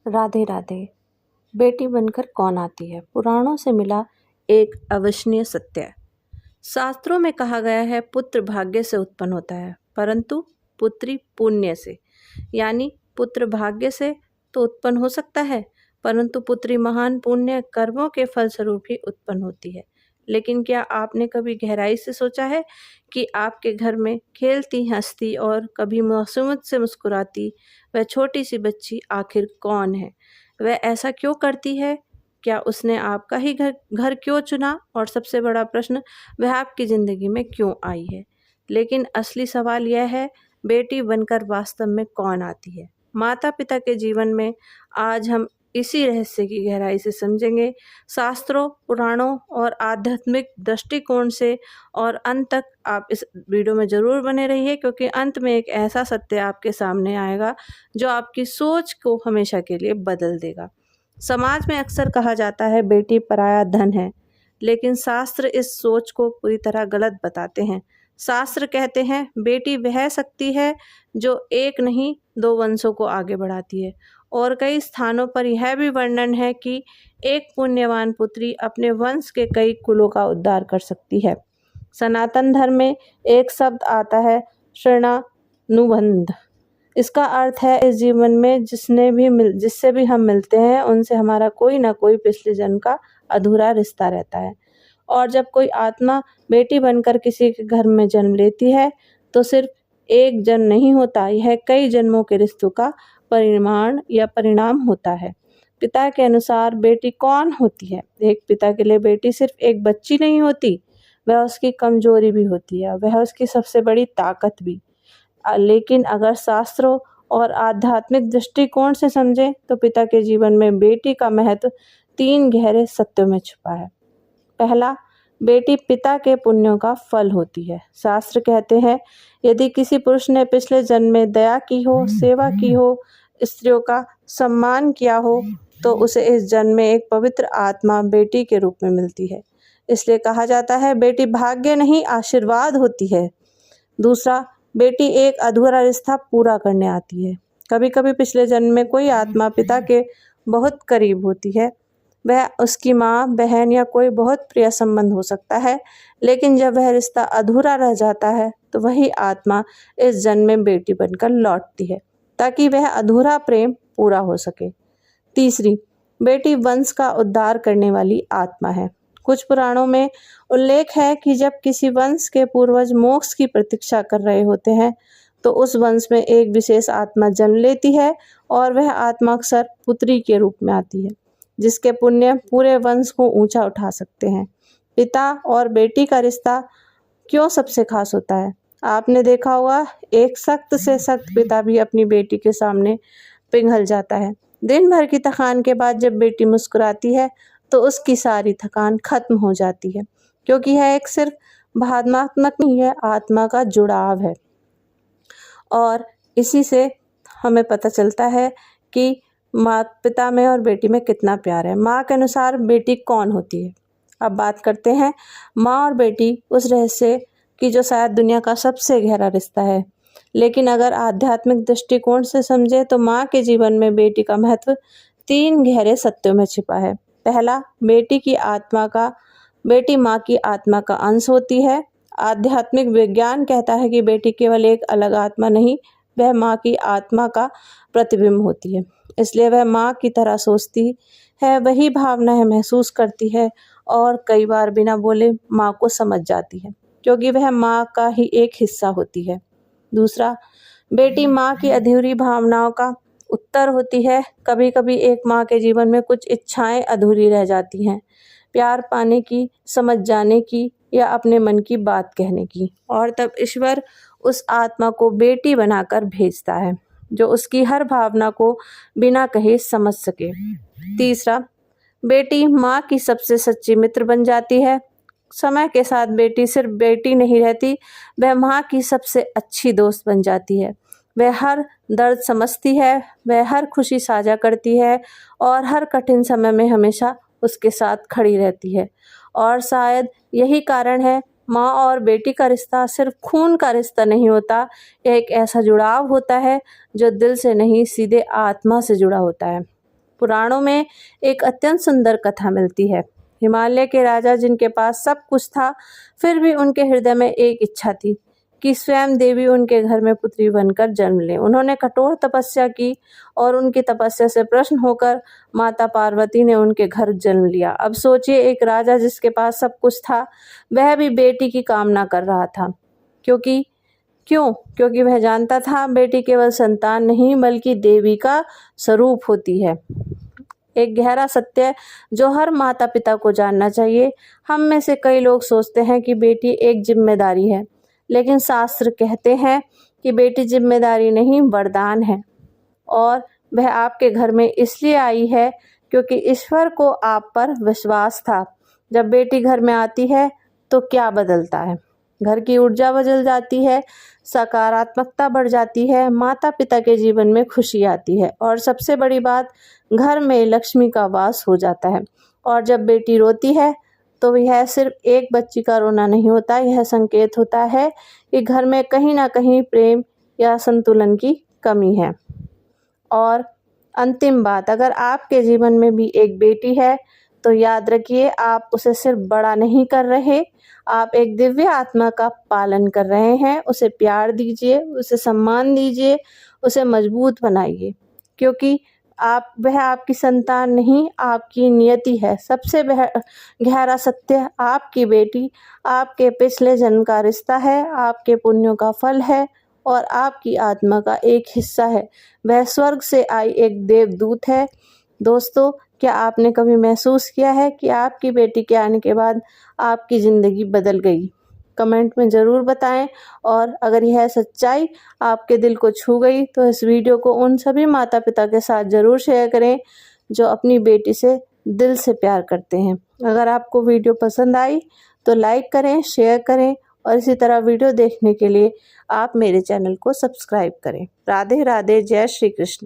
राधे राधे। बेटी बनकर कौन आती है, पुराणों से मिला एक अविश्वसनीय सत्य। शास्त्रों में कहा गया है पुत्र भाग्य से उत्पन्न होता है, परंतु पुत्री पुण्य से। यानी पुत्र भाग्य से तो उत्पन्न हो सकता है, परंतु पुत्री महान पुण्य कर्मों के फलस्वरूप ही उत्पन्न होती है। लेकिन क्या आपने कभी गहराई से सोचा है कि आपके घर में खेलती हंसती और कभी मासूमियत से मुस्कुराती वह छोटी सी बच्ची आखिर कौन है? वह ऐसा क्यों करती है? क्या उसने आपका ही घर घर क्यों चुना? और सबसे बड़ा प्रश्न, वह आपकी ज़िंदगी में क्यों आई है? लेकिन असली सवाल यह है, बेटी बनकर वास्तव में कौन आती है? माता पिता के जीवन में आज हम इसी रहस्य की गहराई से समझेंगे, शास्त्रों, पुराणों और आध्यात्मिक दृष्टिकोण से। और अंत तक आप इस वीडियो में ज़रूर बने रहिए, क्योंकि अंत में एक ऐसा सत्य आपके सामने आएगा जो आपकी सोच को हमेशा के लिए बदल देगा। समाज में अक्सर कहा जाता है बेटी पराया धन है, लेकिन शास्त्र इस सोच को पूरी तरह गलत बताते हैं। शास्त्र कहते हैं बेटी वह शक्ति है जो एक नहीं दो वंशों को आगे बढ़ाती है। और कई स्थानों पर यह भी वर्णन है कि एक पुण्यवान पुत्री अपने वंश के कई कुलों का उद्धार कर सकती है। सनातन धर्म में एक शब्द आता है शरणानुबंध। इसका अर्थ है इस जीवन में जिससे भी हम मिलते हैं उनसे हमारा कोई ना कोई पिछले जन्म का अधूरा रिश्ता रहता है। और जब कोई आत्मा बेटी बनकर किसी के घर में जन्म लेती है तो सिर्फ एक जन्म नहीं होता, यह कई जन्मों के रिश्तों का परिमाण या परिणाम होता है। पिता के अनुसार बेटी कौन होती है? एक पिता के लिए बेटी सिर्फ एक बच्ची नहीं होती, वह उसकी कमजोरी भी होती है, वह उसकी सबसे बड़ी ताकत भी। लेकिन अगर शास्त्रों और आध्यात्मिक दृष्टिकोण से समझें तो पिता के जीवन में बेटी का महत्व 3 गहरे सत्यों में छुपा है। पहला, बेटी पिता के पुण्यों का फल होती है। शास्त्र कहते हैं यदि किसी पुरुष ने पिछले जन्म में दया की हो, सेवा की हो, स्त्रियों का सम्मान किया हो, तो उसे इस जन्म में एक पवित्र आत्मा बेटी के रूप में मिलती है। इसलिए कहा जाता है बेटी भाग्य नहीं आशीर्वाद होती है। दूसरा, बेटी एक अधूरा रिश्ता पूरा करने आती है। कभी कभी पिछले जन्म में कोई आत्मा पिता के बहुत करीब होती है, वह उसकी माँ, बहन या कोई बहुत प्रिय संबंध हो सकता है। लेकिन जब वह रिश्ता अधूरा रह जाता है तो वही आत्मा इस जन्म में बेटी बनकर लौटती है ताकि वह अधूरा प्रेम पूरा हो सके। तीसरी, बेटी वंश का उद्धार करने वाली आत्मा है। कुछ पुराणों में उल्लेख है कि जब किसी वंश के पूर्वज मोक्ष की प्रतीक्षा कर रहे होते हैं तो उस वंश में एक विशेष आत्मा जन्म लेती है और वह आत्मा अक्सर पुत्री के रूप में आती है, जिसके पुण्य पूरे वंश को ऊंचा उठा सकते हैं। पिता और बेटी का रिश्ता क्यों सबसे खास होता है? आपने देखा होगा एक सख्त से सख्त पिता भी अपनी बेटी के सामने पिघल जाता है। दिन भर की थकान के बाद जब बेटी मुस्कुराती है तो उसकी सारी थकान खत्म हो जाती है, क्योंकि यह एक सिर्फ भावनात्मक नहीं है, आत्मा का जुड़ाव है। और इसी से हमें पता चलता है कि माँ पिता में और बेटी में कितना प्यार है। माँ के अनुसार बेटी कौन होती है? अब बात करते हैं माँ और बेटी उस रहस्य की जो शायद दुनिया का सबसे गहरा रिश्ता है। लेकिन अगर आध्यात्मिक दृष्टिकोण से समझे तो माँ के जीवन में बेटी का महत्व 3 गहरे सत्यों में छिपा है। पहला, बेटी माँ की आत्मा का अंश होती है। आध्यात्मिक विज्ञान कहता है कि बेटी केवल एक अलग आत्मा नहीं, वह माँ की आत्मा का प्रतिबिंब होती है। इसलिए वह माँ की तरह सोचती है, वही भावनाएं महसूस करती है और कई बार बिना बोले माँ को समझ जाती है, क्योंकि वह माँ का ही एक हिस्सा होती है। दूसरा, बेटी माँ की अधूरी भावनाओं का उत्तर होती है। कभी कभी एक माँ के जीवन में कुछ इच्छाएं अधूरी रह जाती हैं, प्यार पाने की, समझ जाने की या अपने मन की बात कहने की, और तब ईश्वर उस आत्मा को बेटी बनाकर भेजता है जो उसकी हर भावना को बिना कहे समझ सके। तीसरा, बेटी माँ की सबसे सच्ची मित्र बन जाती है। समय के साथ बेटी सिर्फ बेटी नहीं रहती, वह माँ की सबसे अच्छी दोस्त बन जाती है। वह हर दर्द समझती है, वह हर खुशी साझा करती है और हर कठिन समय में हमेशा उसके साथ खड़ी रहती है। और शायद यही कारण है माँ और बेटी का रिश्ता सिर्फ खून का रिश्ता नहीं होता, यह एक ऐसा जुड़ाव होता है जो दिल से नहीं सीधे आत्मा से जुड़ा होता है। पुराणों में एक अत्यंत सुंदर कथा मिलती है। हिमालय के राजा जिनके पास सब कुछ था, फिर भी उनके हृदय में एक इच्छा थी कि स्वयं देवी उनके घर में पुत्री बनकर जन्म ले। उन्होंने कठोर तपस्या की और उनकी तपस्या से प्रसन्न होकर माता पार्वती ने उनके घर जन्म लिया। अब सोचिए, एक राजा जिसके पास सब कुछ था, वह भी बेटी की कामना कर रहा था। क्योंकि वह जानता था बेटी केवल संतान नहीं बल्कि देवी का स्वरूप होती है। एक गहरा सत्य जो हर माता पिता को जानना चाहिए। हम में से कई लोग सोचते हैं कि बेटी एक जिम्मेदारी है, लेकिन शास्त्र कहते हैं कि बेटी जिम्मेदारी नहीं, वरदान है, और वह आपके घर में इसलिए आई है क्योंकि ईश्वर को आप पर विश्वास था। जब बेटी घर में आती है तो क्या बदलता है? घर की ऊर्जा बदल जाती है, सकारात्मकता बढ़ जाती है, माता पिता के जीवन में खुशी आती है, और सबसे बड़ी बात, घर में लक्ष्मी का वास हो जाता है। और जब बेटी रोती है तो यह सिर्फ एक बच्ची का रोना नहीं होता, यह संकेत होता है कि घर में कहीं ना कहीं प्रेम या संतुलन की कमी है। और अंतिम बात, अगर आपके जीवन में भी एक बेटी है तो याद रखिए, आप उसे सिर्फ बड़ा नहीं कर रहे, आप एक दिव्य आत्मा का पालन कर रहे हैं। उसे प्यार दीजिए, उसे सम्मान दीजिए, उसे मजबूत बनाइए, क्योंकि वह आपकी संतान नहीं, आपकी नियति है। सबसे गहरा सत्य, आपकी बेटी आपके पिछले जन्म का रिश्ता है, आपके पुण्यों का फल है और आपकी आत्मा का एक हिस्सा है। वह स्वर्ग से आई एक देवदूत है। दोस्तों, क्या आपने कभी महसूस किया है कि आपकी बेटी के आने के बाद आपकी ज़िंदगी बदल गई? कमेंट में ज़रूर बताएं, और अगर यह सच्चाई आपके दिल को छू गई तो इस वीडियो को उन सभी माता पिता के साथ ज़रूर शेयर करें जो अपनी बेटी से दिल से प्यार करते हैं। अगर आपको वीडियो पसंद आई तो लाइक करें, शेयर करें, और इसी तरह वीडियो देखने के लिए आप मेरे चैनल को सब्सक्राइब करें। राधे राधे, जय श्री कृष्ण।